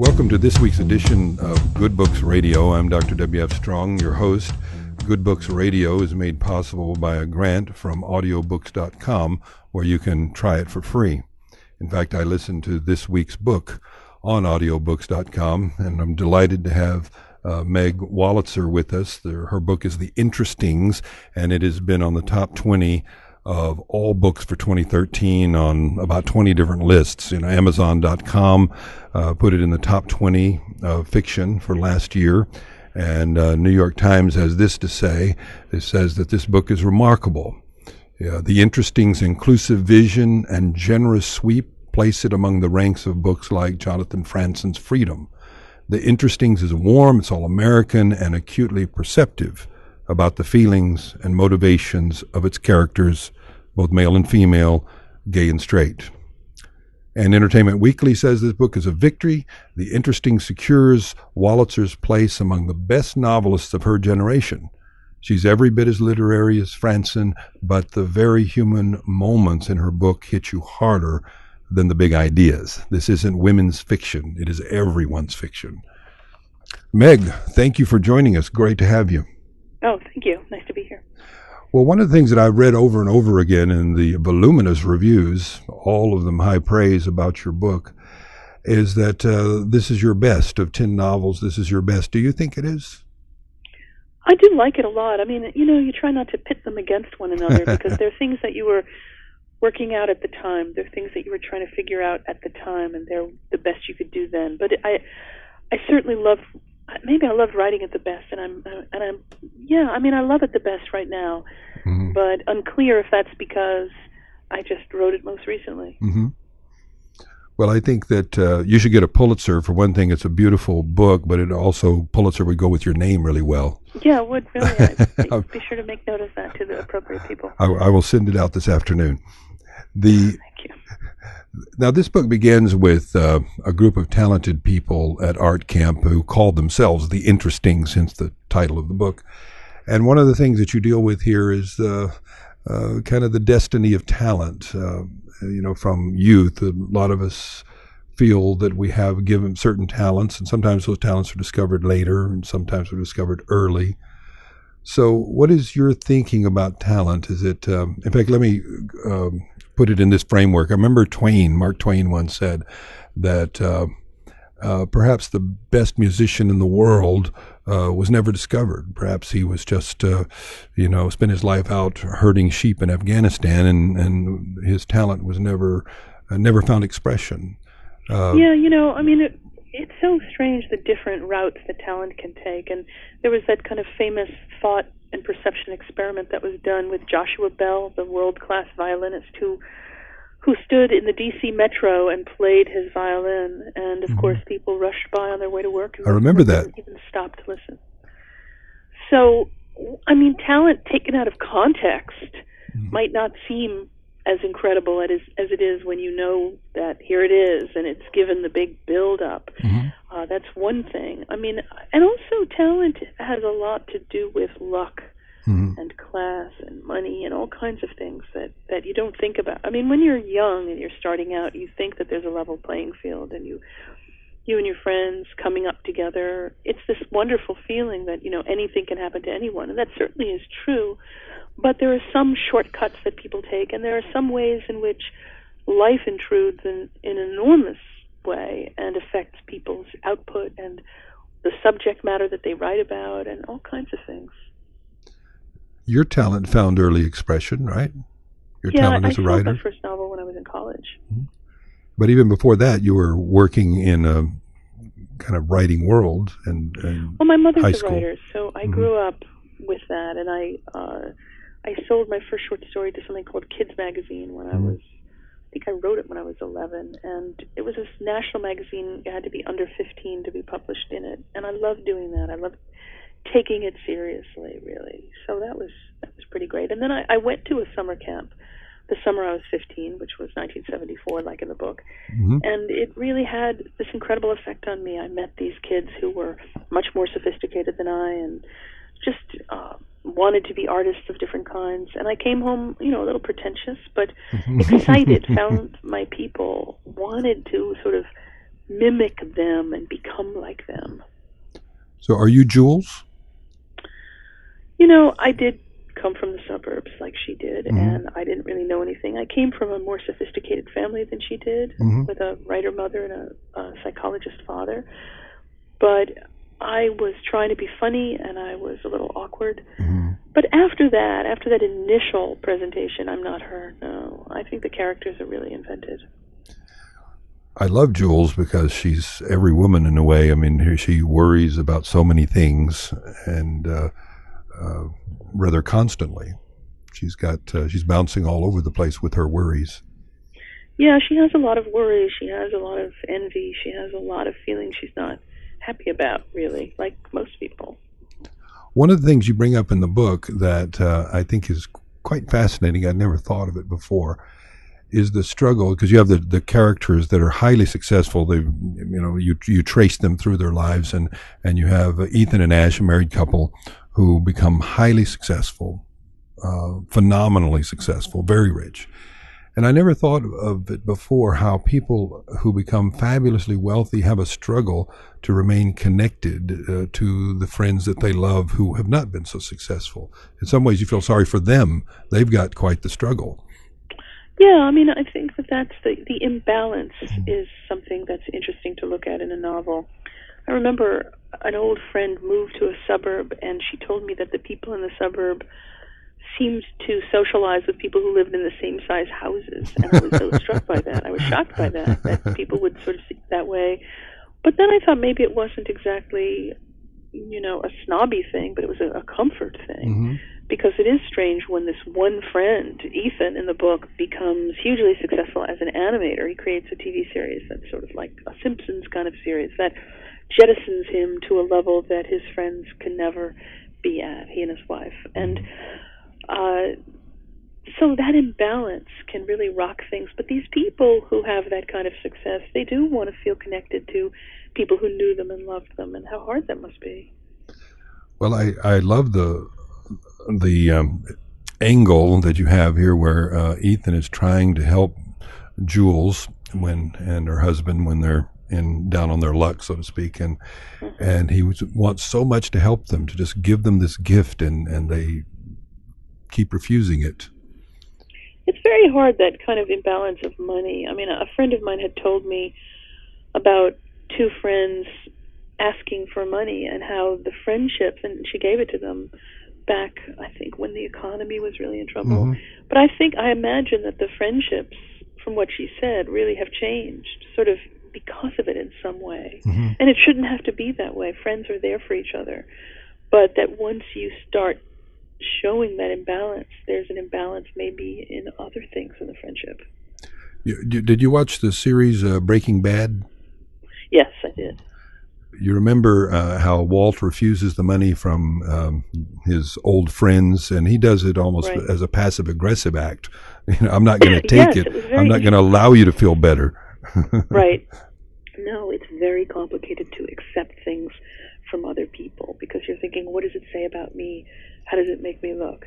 Welcome to this week's edition of Good Books Radio. I'm Dr. W.F. Strong, your host. Good Books Radio is made possible by a grant from audiobooks.com, where you can try it for free. In fact, I listened to this week's book on audiobooks.com, and I'm delighted to have Meg Wolitzer with us. Her book is The Interestings, and it has been on the top 20 of all books for 2013 on about 20 different lists. Amazon.com put it in the top 20 fiction for last year. And New York Times has this to say. It says that this book is remarkable. The Interestings' inclusive vision and generous sweep place it among the ranks of books like Jonathan Franzen's Freedom. The Interestings is warm, it's all American, and acutely perceptive about the feelings and motivations of its characters, both male and female, gay and straight. And Entertainment Weekly says this book is a victory. The Interesting secures Wolitzer's place among the best novelists of her generation. She's every bit as literary as Franzen, but the very human moments in her book hit you harder than the big ideas. This isn't women's fiction. It is everyone's fiction. Meg, thank you for joining us. Great to have you. Oh, thank you. Nice to be here. Well, one of the things that I've read over and over again in the voluminous reviews, all of them high praise about your book, is that this is your best of 10 novels. This is your best. Do you think it is? I do like it a lot. I mean, you try not to pit them against one another because they're things that you were working out at the time. They're things that you were trying to figure out at the time, and they're the best you could do then. But I certainly love. Maybe I loved writing it the best, I love it the best right now. Mm-hmm. But unclear if that's because I just wrote it most recently. Mm-hmm. Well, I think that you should get a Pulitzer. For one thing, it's a beautiful book, but it also, Pulitzer would go with your name really well. Yeah, it would, really. Be sure to make note of that to the appropriate people. I will send it out this afternoon. Thank you. Now, this book begins with a group of talented people at art camp who called themselves The Interestings, hence the title of the book. And one of the things that you deal with here is kind of the destiny of talent. From youth, a lot of us feel that we have given certain talents, and sometimes those talents are discovered later, and sometimes they're discovered early. So what is your thinking about talent? Is it, in fact, let me put it in this framework. I remember Mark Twain once said that perhaps the best musician in the world was never discovered. Perhaps he was just, spent his life out herding sheep in Afghanistan, and his talent was never found expression. It's so strange the different routes that talent can take. And there was that kind of famous thought and perception experiment that was done with Joshua Bell, the world-class violinist who stood in the D.C. Metro and played his violin. And, of course, people rushed by on their way to work. And I remember that. Even stopped to listen. So, talent taken out of context might not seem as incredible as it is when you know that here it is and it's given the big build-up. Mm-hmm. That's one thing. And also talent has a lot to do with luck and class and money and all kinds of things that you don't think about. When you're young and you're starting out, you think that there's a level playing field, and you and your friends coming up together. It's this wonderful feeling that, anything can happen to anyone, and that certainly is true. But there are some shortcuts that people take, and there are some ways in which life intrudes in an enormous way and affects people's output and the subject matter that they write about and all kinds of things. Your talent found early expression, right? Your talent as a writer? I wrote my first novel when I was in college. Mm-hmm. But even before that, you were working in a kind of writing world and well, my mother's high a school. writer, so I grew up with that, and I sold my first short story to something called Kids Magazine when I think I wrote it when I was 11, and it was this national magazine. You had to be under 15 to be published in it, and I loved doing that. I loved taking it seriously, really. So that was pretty great. And then I went to a summer camp the summer I was 15, which was 1974, like in the book. Mm-hmm. And it really had this incredible effect on me. I met these kids who were much more sophisticated than I and just wanted to be artists of different kinds. And I came home, a little pretentious, but excited, found my people, wanted to sort of mimic them and become like them. So are you Jules? You know, I did come from the suburbs like she did, Mm-hmm. and I didn't really know anything. I came from a more sophisticated family than she did, Mm-hmm. with a writer mother and a psychologist father. But I was trying to be funny, and I was a little awkward. Mm-hmm. But after that initial presentation, I'm not her, no. I think the characters are really invented. I love Jules because she's every woman in a way. I mean, she worries about so many things, and rather constantly. She's bouncing all over the place with her worries. Yeah, she has a lot of worry. She has a lot of envy. She has a lot of feelings she's not happy about, really, like most people. One of the things you bring up in the book that I think is quite fascinating, I'd never thought of it before, is the struggle, because you have the characters that are highly successful. They, you trace them through their lives, and you have Ethan and Ash, a married couple, who become highly successful, phenomenally successful, very rich. And I never thought of it before, how people who become fabulously wealthy have a struggle to remain connected to the friends that they love who have not been so successful. In some ways, you feel sorry for them. They've got quite the struggle. Yeah, I mean, I think that's the imbalance is something that's interesting to look at in a novel. I remember an old friend moved to a suburb, and she told me that the people in the suburb seemed to socialize with people who lived in the same size houses, and I was so struck by that. I was shocked by that people would sort of see it that way. But then I thought maybe it wasn't exactly, a snobby thing, but it was a comfort thing. Mm-hmm. Because it is strange when this one friend, Ethan, in the book, becomes hugely successful as an animator. He creates a TV series that's sort of like a Simpsons kind of series that jettisons him to a level that his friends can never be at, he and his wife. And so that imbalance can really rock things. But these people who have that kind of success, they do want to feel connected to people who knew them and loved them, and how hard that must be. Well, I love the angle that you have here, where Ethan is trying to help Jules and her husband when they're down on their luck, so to speak, and he wants so much to help them, to just give them this gift, and they keep refusing it. It's very hard, that kind of imbalance of money. I mean, a friend of mine had told me about two friends asking for money and how the friendships, and she gave it to them back, I think, when the economy was really in trouble. Mm-hmm. But I imagine that the friendships, from what she said, really have changed, sort of because of it in some way. Mm-hmm. And it shouldn't have to be that way. Friends are there for each other. But that once you start showing that imbalance, there's an imbalance maybe in other things in the friendship. Did you watch the series Breaking Bad? Yes, I did. You remember how Walt refuses the money from his old friends, and he does it almost Right. as a passive-aggressive act. I'm not going to take Yes, it. I'm not going to allow you to feel better. Right. No, it's very complicated to accept things from other people, because you're thinking, what does it say about me? How does it make me look?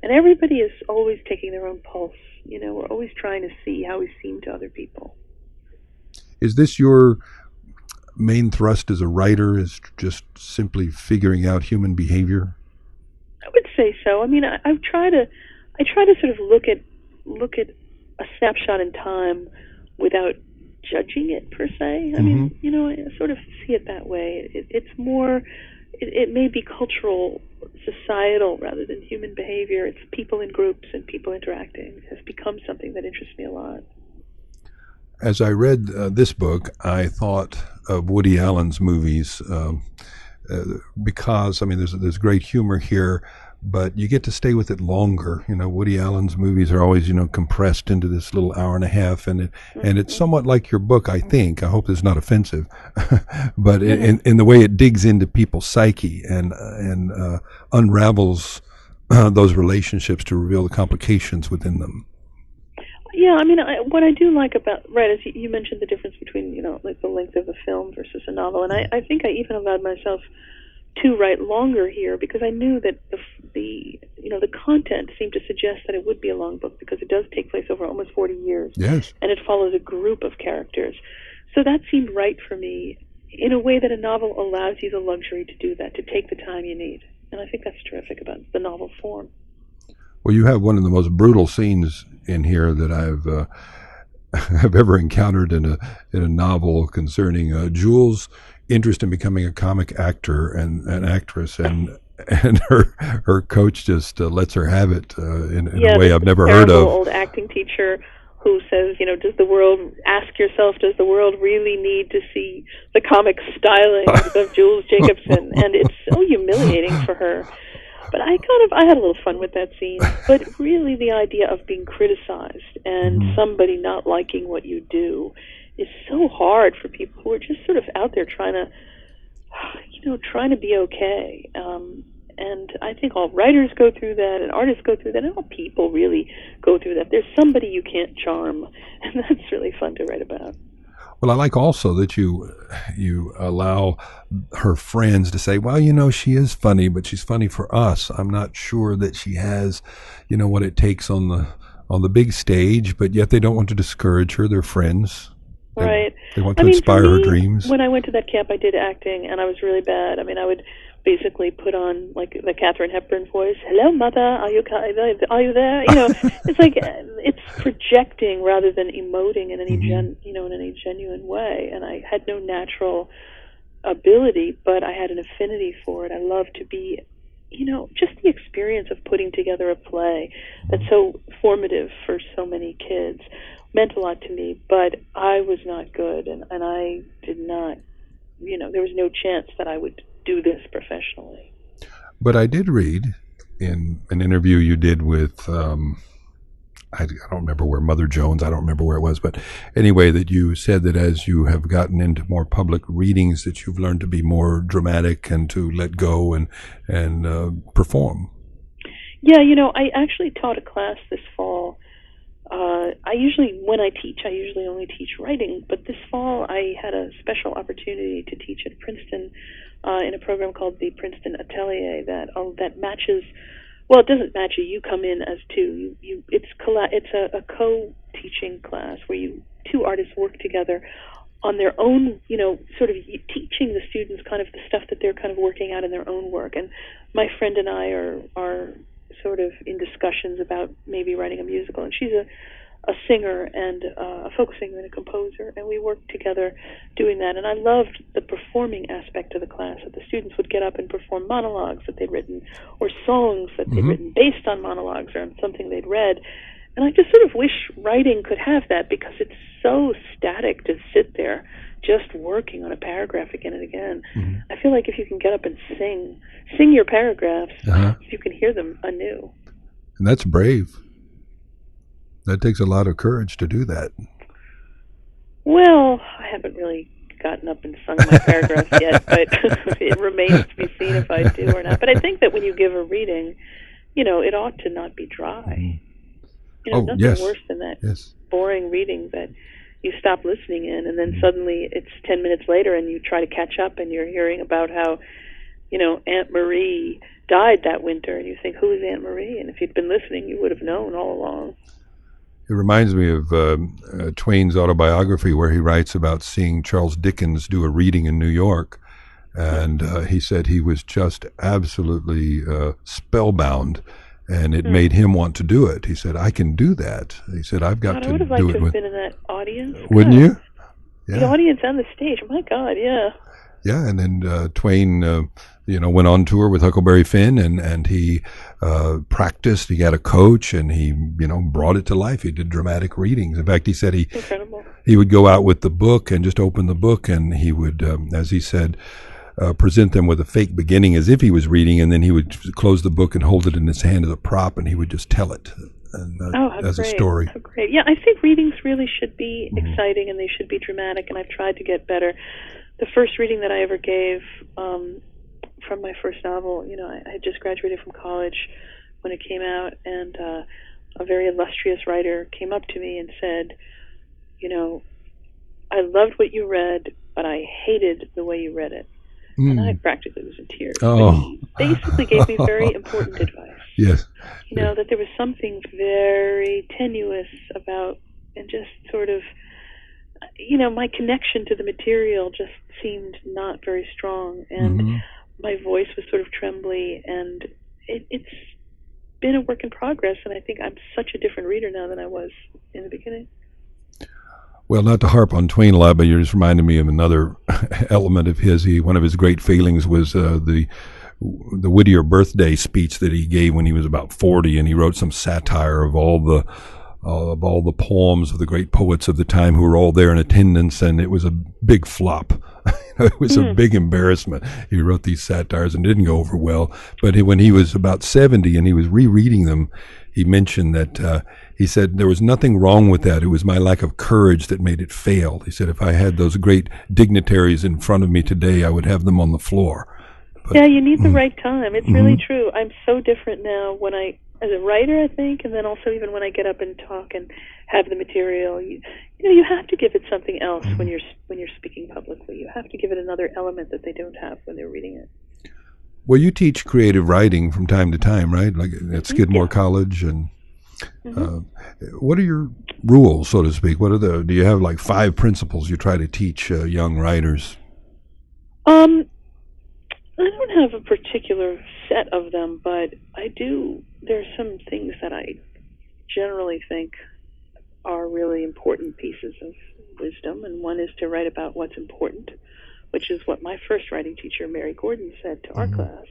And everybody is always taking their own pulse. We're always trying to see how we seem to other people. Is this your main thrust as a writer, is just simply figuring out human behavior? I would say so. I mean, I try to sort of look at a snapshot in time without judging it per se. I mean, I sort of see it that way. It's more, it may be cultural, societal, rather than human behavior. It's people in groups and people interacting. It has become something that interests me a lot. As I read this book, I thought of Woody Allen's movies because, I mean, there's great humor here, but you get to stay with it longer. Woody Allen's movies are always, compressed into this little hour and a half, and it's somewhat like your book, I think. I hope it's not offensive, but in the way it digs into people's psyche and unravels those relationships to reveal the complications within them. Yeah, I mean, what I do like about, right, as you mentioned the difference between, like the length of a film versus a novel, and I think I even allowed myself to write longer here because I knew that the content seemed to suggest that it would be a long book because it does take place over almost 40 years. Yes. And it follows a group of characters. So that seemed right for me in a way that a novel allows you the luxury to do that, to take the time you need. And I think that's terrific about the novel form. Well, you have one of the most brutal scenes in here that I've have ever encountered in a novel concerning Jules' interest in becoming a comic actor and an actress, and her coach just lets her have it in a way I've never heard of. Old acting teacher who says, ask yourself, does the world really need to see the comic stylings of Jules Jacobson? And it's so humiliating for her. But I had a little fun with that scene. But really the idea of being criticized and somebody not liking what you do is so hard for people who are just sort of out there trying to be okay. And I think all writers go through that, and artists go through that, and all people really go through that. There's somebody you can't charm, and that's really fun to write about. Well, I like also that you allow her friends to say, well, she is funny, but she's funny for us. I'm not sure that she has, what it takes on the big stage, but yet they don't want to discourage her. They're friends. Right. They want to inspire her dreams. When I went to that camp, I did acting, and I was really bad. I mean, I would basically put on like the Katharine Hepburn voice. Hello, mother. Are you there? It's like it's projecting rather than emoting in any in any genuine way. And I had no natural ability, but I had an affinity for it. I love to be, just the experience of putting together a play that's so formative for so many kids meant a lot to me. But I was not good, and I did not. There was no chance that I would do this professionally. But I did read in an interview you did with, I don't remember where, Mother Jones, I don't remember where it was, but anyway, that you said that as you have gotten into more public readings that you've learned to be more dramatic and to let go and perform. Yeah, I actually taught a class this fall. When I teach, I usually only teach writing, but this fall I had a special opportunity to teach at Princeton in a program called the Princeton Atelier that matches. Well, it doesn't match you. You come in as two. It's a co-teaching class where two artists work together on their own, sort of teaching the students kind of the stuff that they're kind of working out in their own work. And my friend and I are sort of in discussions about maybe writing a musical, and she's a singer and a folk singer and a composer, and we worked together doing that. And I loved the performing aspect of the class, that the students would get up and perform monologues that they'd written or songs that they'd written based on monologues or on something they'd read. And I just sort of wish writing could have that, because it's so static to sit there just working on a paragraph again and again. I feel like if you can get up and sing your paragraphs, you can hear them anew. And that's brave. That takes a lot of courage to do that. Well, I haven't really gotten up and sung my paragraphs yet, but it remains to be seen if I do or not. But I think that when you give a reading, it ought to not be dry. Nothing worse than that boring reading that you stop listening in, and then suddenly it's 10 minutes later and you try to catch up and you're hearing about how, Aunt Marie died that winter, and you think, who is Aunt Marie? And if you'd been listening, you would have known all along. It reminds me of Twain's autobiography, where he writes about seeing Charles Dickens do a reading in New York. And he said he was just absolutely spellbound, and it made him want to do it. He said, I can do that. He said, I've got to do it. I would have liked to have been in that audience. Wouldn't you? Yeah. The audience and the stage. Oh, my God, yeah. Yeah, and then Twain, went on tour with Huckleberry Finn, and he practiced. He had a coach, and he, brought it to life. He did dramatic readings. In fact, he said he would go out with the book and just open the book, and he would, as he said, present them with a fake beginning as if he was reading, and then he would close the book and hold it in his hand as a prop, and he would just tell it as a story. Oh, great. Yeah, I think readings really should be exciting, and they should be dramatic, and I've tried to get better. The first reading that I ever gave from my first novel, I had just graduated from college when it came out, and a very illustrious writer came up to me and said, I loved what you read, but I hated the way you read it. And I practically was in tears. Oh. But he basically gave me very important advice. Yes. That there was something very tenuous about, and just sort of, my connection to the material just seemed not very strong, and my voice was sort of trembly, and it's been a work in progress, and I think I'm such a different reader now than I was in the beginning. Well, not to harp on Twain a lot, but you just reminded me of another element of his. One of his great failings was the Whittier birthday speech that he gave when he was about 40, and he wrote some satire of all the poems of the great poets of the time who were all there in attendance, and it was a big flop. It was a big embarrassment. He wrote these satires and didn't go over well. But when he was about 70 and he was rereading them, he mentioned that he said there was nothing wrong with that. It was my lack of courage that made it fail. He said if I had those great dignitaries in front of me today, I would have them on the floor. But, yeah, you need the right time. It's really true. I'm so different now as a writer, I think, and then also even when I get up and talk and have the material. You have to give it something else when you're speaking publicly. You have to give it another element that they don't have when they're reading it. Well, you teach creative writing from time to time, right? Like at Skidmore College, and what are your rules, so to speak? Do you have like 5 principles you try to teach young writers? I don't have a particular set of them, but I do. There are some things that I generally think are really important pieces of wisdom, and one is to write about what's important, which is what my first writing teacher, Mary Gordon, said to our class.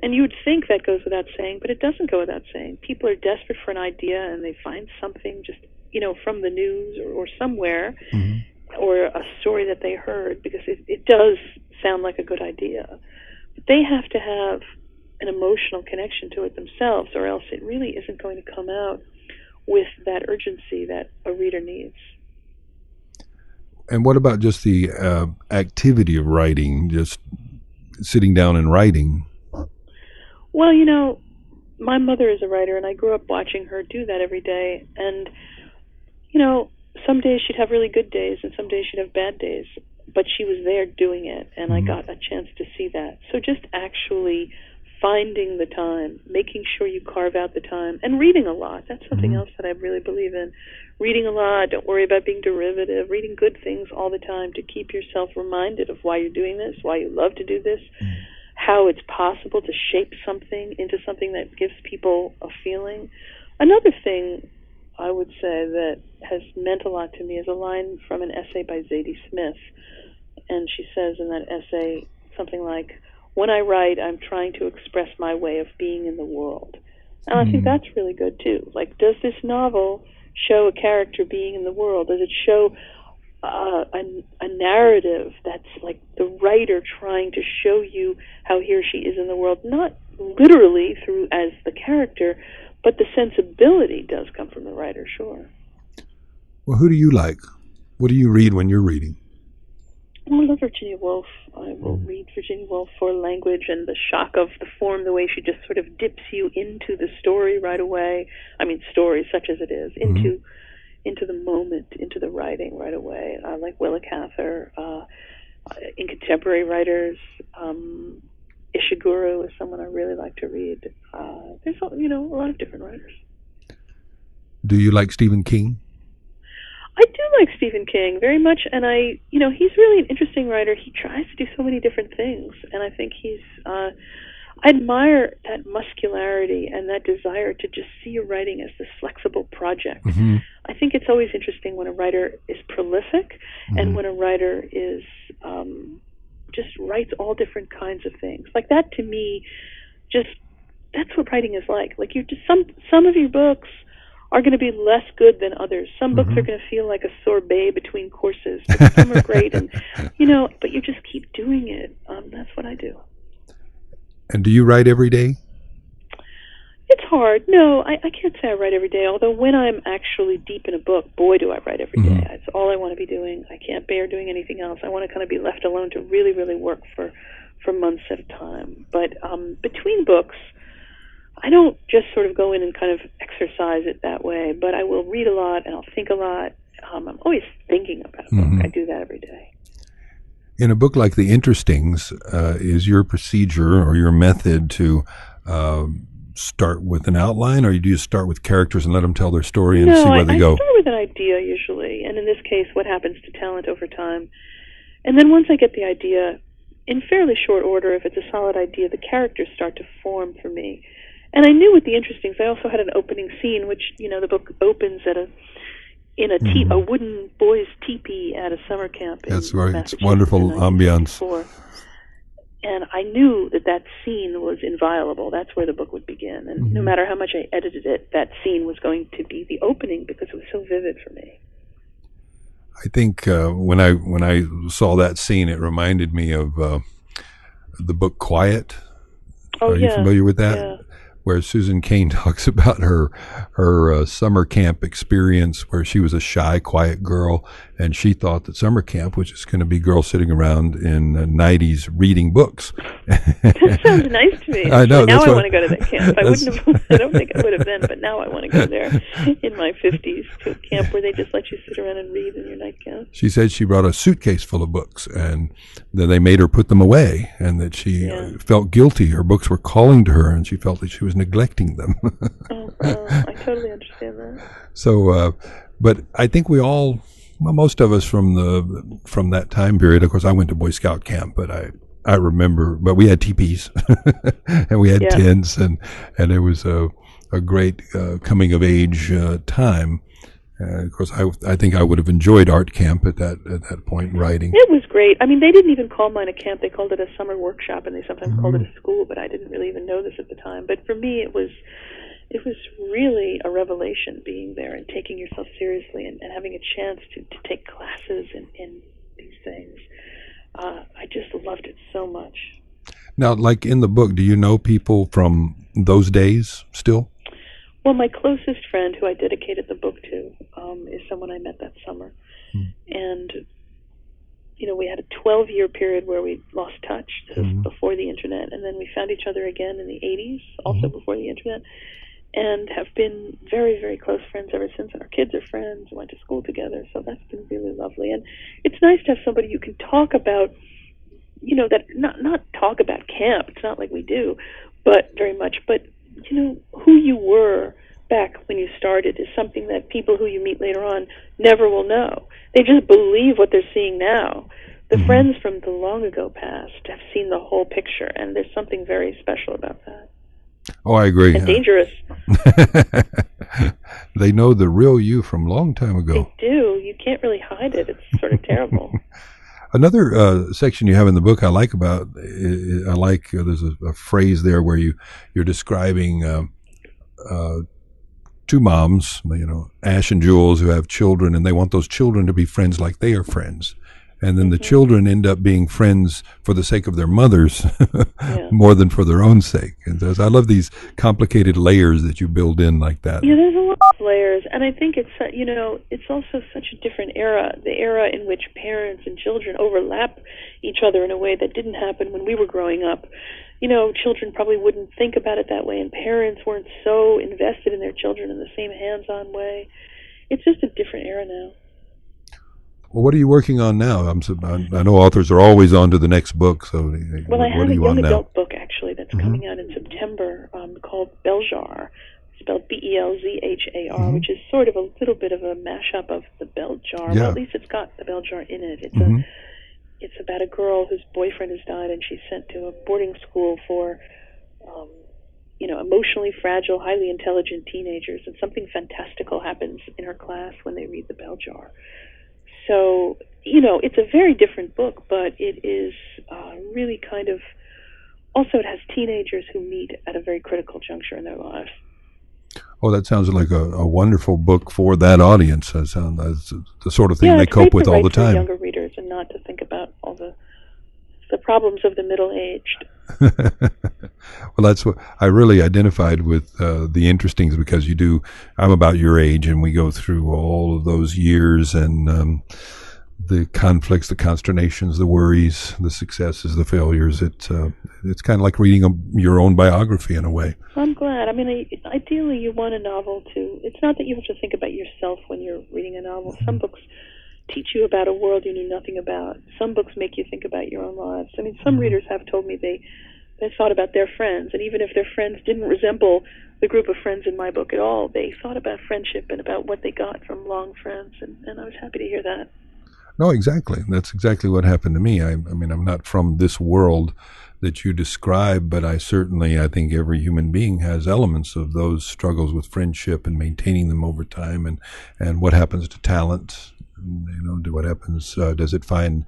And you would think that goes without saying, but it doesn't go without saying. People are desperate for an idea, and they find something just, from the news or somewhere, or a story that they heard, because it does sound like a good idea. But they have to have an emotional connection to it themselves, or else it really isn't going to come out with that urgency that a reader needs. And what about just the activity of writing, just sitting down and writing? Well, my mother is a writer, and I grew up watching her do that every day. And, some days she'd have really good days, and some days she'd have bad days. But she was there doing it, and I got a chance to see that. So just actually finding the time, making sure you carve out the time, and reading a lot. That's something else that I really believe in. Reading a lot, don't worry about being derivative, reading good things all the time to keep yourself reminded of why you're doing this, why you love to do this, how it's possible to shape something into something that gives people a feeling. Another thing I would say that has meant a lot to me is a line from an essay by Zadie Smith. And she says in that essay something like, when I write, I'm trying to express my way of being in the world. And I think that's really good, too. Like, does this novel show a character being in the world? Does it show a narrative that's like the writer trying to show you how he or she is in the world, not literally through as the character, but the sensibility does come from the writer, sure. Well, who do you like? What do you read when you're reading? Well, I love Virginia Woolf. I will read Virginia Woolf for language and the shock of the form, the way she just sort of dips you into the story right away. I mean, story such as it is, into the moment, into the writing right away. I like Willa Cather. In contemporary writers, Ishiguro is someone I really like to read. There's a lot of different writers. Do you like Stephen King? I do like Stephen King very much, and he's really an interesting writer. He tries to do so many different things, and I think I admire that muscularity and that desire to just see your writing as this flexible project. I think it's always interesting when a writer is prolific and when a writer is just writes all different kinds of things. Like that, to me, that's what writing is like. Like some of your books are going to be less good than others. Some books are going to feel like a sorbet between courses. But some are great, and but you just keep doing it. That's what I do. And do you write every day? It's hard. No, I can't say I write every day, although when I'm actually deep in a book, boy, do I write every day. It's all I want to be doing. I can't bear doing anything else. I want to kind of be left alone to really, really work for months at a time. But between books, I don't just sort of go in and kind of exercise it that way, but I will read a lot and I'll think a lot. I'm always thinking about a book. I do that every day. In a book like The Interstings, is your procedure or your method to start with an outline, or do you start with characters and let them tell their story and No, see where they go? I start with an idea usually, and in this case, what happens to talent over time. And then once I get the idea, in fairly short order, if it's a solid idea, the characters start to form for me. And I knew with the interesting things, I also had an opening scene, which, the book opens at a wooden boys' teepee at a summer camp in That's right. Massachusetts. It's wonderful ambiance. And I knew that scene was inviolable. That's where the book would begin. And no matter how much I edited it, that scene was going to be the opening because it was so vivid for me. I think when I saw that scene, it reminded me of the book Quiet. Are you familiar with that? Yeah. Where Susan Cain talks about her summer camp experience, where she was a shy, quiet girl, and she thought that summer camp was just going to be girls sitting around in 90s reading books. That sounds nice to me. I know. Now I want to go to that camp. I don't think I would have then, but now I want to go there in my 50s to a camp where they just let you sit around and read in your nightgown. She said she brought a suitcase full of books, and then they made her put them away, and that she felt guilty. Her books were calling to her, and she felt that she was neglecting them. I totally understand that. So, but I think we all, most of us from that time period. Of course, I went to Boy Scout camp, but I remember. But we had teepees and we had tents, and it was a great coming of age time. Of course, I think I would have enjoyed art camp at that point, writing. It was great. I mean, they didn't even call mine a camp. They called it a summer workshop, and they sometimes called it a school, but I didn't really even know this at the time. But for me, it was really a revelation being there and taking yourself seriously and having a chance to take classes in these things. I just loved it so much. Now, like in the book, do you know people from those days still? Well, my closest friend, who I dedicated the book to, is someone I met that summer. And, we had a 12-year period where we lost touch. This was before the Internet. And then we found each other again in the 80s, also before the Internet, and have been very, very close friends ever since. And our kids are friends, went to school together. So that's been really lovely. And it's nice to have somebody you can talk about, that not talk about camp. It's not like we do, but very much. But who you were back when you started is something that people who you meet later on never will know. They just believe what they're seeing now. The friends from the long ago past have seen the whole picture, and there's something very special about that. Oh, I agree. And dangerous. They know the real you from a long time ago. They do. You can't really hide it. It's sort of terrible. Another section you have in the book I like there's a phrase there where you're describing two moms, Ash and Jules, who have children, and they want those children to be friends like they are friends. And then the children end up being friends for the sake of their mothers more than for their own sake. And I love these complicated layers that you build in like that. Yeah, there's a lot of layers. And I think it's, it's also such a different era, the era in which parents and children overlap each other in a way that didn't happen when we were growing up. Children probably wouldn't think about it that way, and parents weren't so invested in their children in the same hands-on way. It's just a different era now. Well, what are you working on now? I know authors are always on to the next book. So, well, I have a young adult book actually that's Mm-hmm. coming out in September called Beljar, spelled Belzhar, which is sort of a little bit of a mashup of the bell jar. Yeah. Well, at least it's got the bell jar in it. It's about a girl whose boyfriend has died, and she's sent to a boarding school for, emotionally fragile, highly intelligent teenagers, and something fantastical happens in her class when they read the bell jar. So, it's a very different book, but it is really kind of, also it has teenagers who meet at a very critical juncture in their lives. Oh, that sounds like a wonderful book for that audience. That sounds the sort of thing they cope with all the time. For younger readers, and not to think about all the problems of the middle-aged. Well, that's what I really identified with the Interestings, because I'm about your age, and we go through all of those years and the conflicts, the consternations, the worries, the successes, the failures. It's kind of like reading your own biography in a way. I'm glad. I mean, ideally you want a novel to, it's not that you have to think about yourself when you're reading a novel. Some books teach you about a world you knew nothing about. Some books make you think about your own lives. I mean, some readers have told me they they thought about their friends, and even if their friends didn't resemble the group of friends in my book at all, they thought about friendship and about what they got from long friends, and I was happy to hear that. No, exactly. That's exactly what happened to me. I mean, I'm not from this world that you describe, but I think every human being has elements of those struggles with friendship and maintaining them over time, and what happens to talent. What happens, does it find,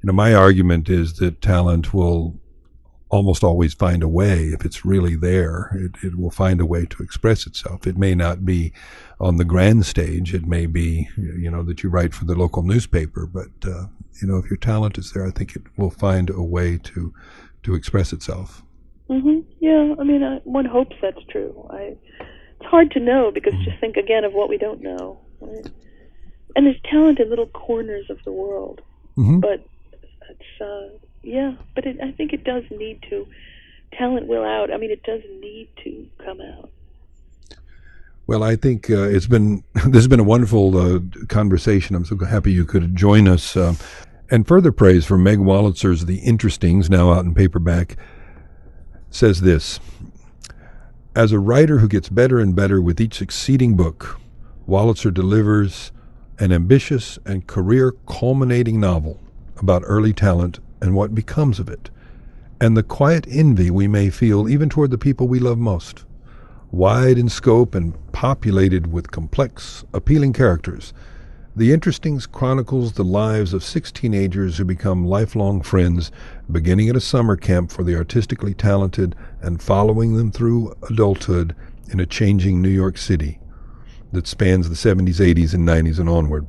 my argument is that talent will almost always find a way. If it's really there, it will find a way to express itself. It may not be on the grand stage. It may be, that you write for the local newspaper, but, if your talent is there, I think it will find a way to express itself. Mm-hmm. Yeah, I mean, one hopes that's true. It's hard to know, because just think again of what we don't know. Right? And there's talent in little corners of the world, but it's, but I think it does need to. Talent will out. I mean, it does need to come out. Well, I think this has been a wonderful conversation. I'm so happy you could join us. And further praise for Meg Wolitzer's The Interestings, now out in paperback, says this: as a writer who gets better and better with each succeeding book, Wolitzer delivers an ambitious and career-culminating novel about early talent and what becomes of it, and the quiet envy we may feel even toward the people we love most. Wide in scope and populated with complex, appealing characters, The Interestings chronicles the lives of 6 teenagers who become lifelong friends, beginning at a summer camp for the artistically talented and following them through adulthood in a changing New York City that spans the 70s, 80s, and 90s and onward.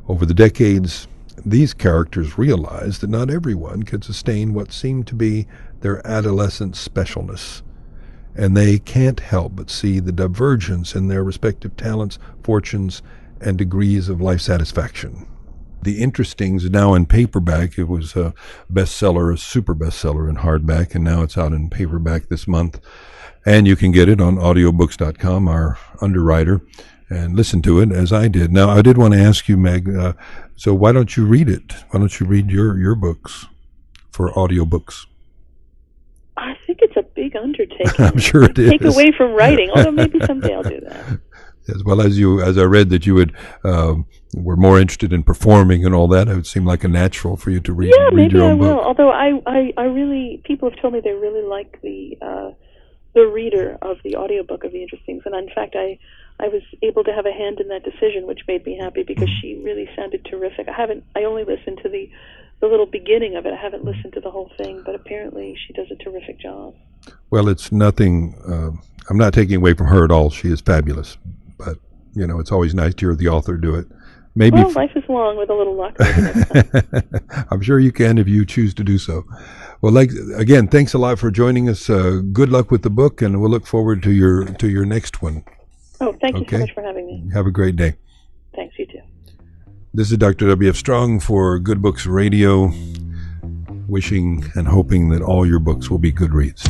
Over the decades, these characters realize that not everyone can sustain what seemed to be their adolescent specialness, and they can't help but see the divergence in their respective talents, fortunes, and degrees of life satisfaction. The Interestings is now in paperback. It was a bestseller, a super bestseller in hardback, and now it's out in paperback this month. And you can get it on audiobooks.com, our underwriter, and listen to it as I did. Now, I did want to ask you, Meg, so why don't you read it? Why don't you read your books for audiobooks? I think it's a big undertaking. I'm sure it is. Take away from writing, although maybe someday I'll do that. As well as I read that you were more interested in performing and all that, it would seem like a natural for you to read your own book. Yeah, maybe I will. Although I really, people have told me they really like the reader of the audiobook of The Interestings, and in fact I was able to have a hand in that decision, which made me happy, because she really sounded terrific. I only listened to the little beginning of it. I haven't listened to the whole thing, but apparently she does a terrific job. Well, it's nothing, I'm not taking away from her at all. She is fabulous, but it's always nice to hear the author do it. Maybe life is long with a little luck. Maybe next time. I'm sure you can if you choose to do so. Well, again, thanks a lot for joining us. Good luck with the book, and we'll look forward to your next one. Oh, thank you so much for having me. Have a great day. Thanks, you too. This is Dr. W.F. Strong for Good Books Radio, wishing and hoping that all your books will be good reads.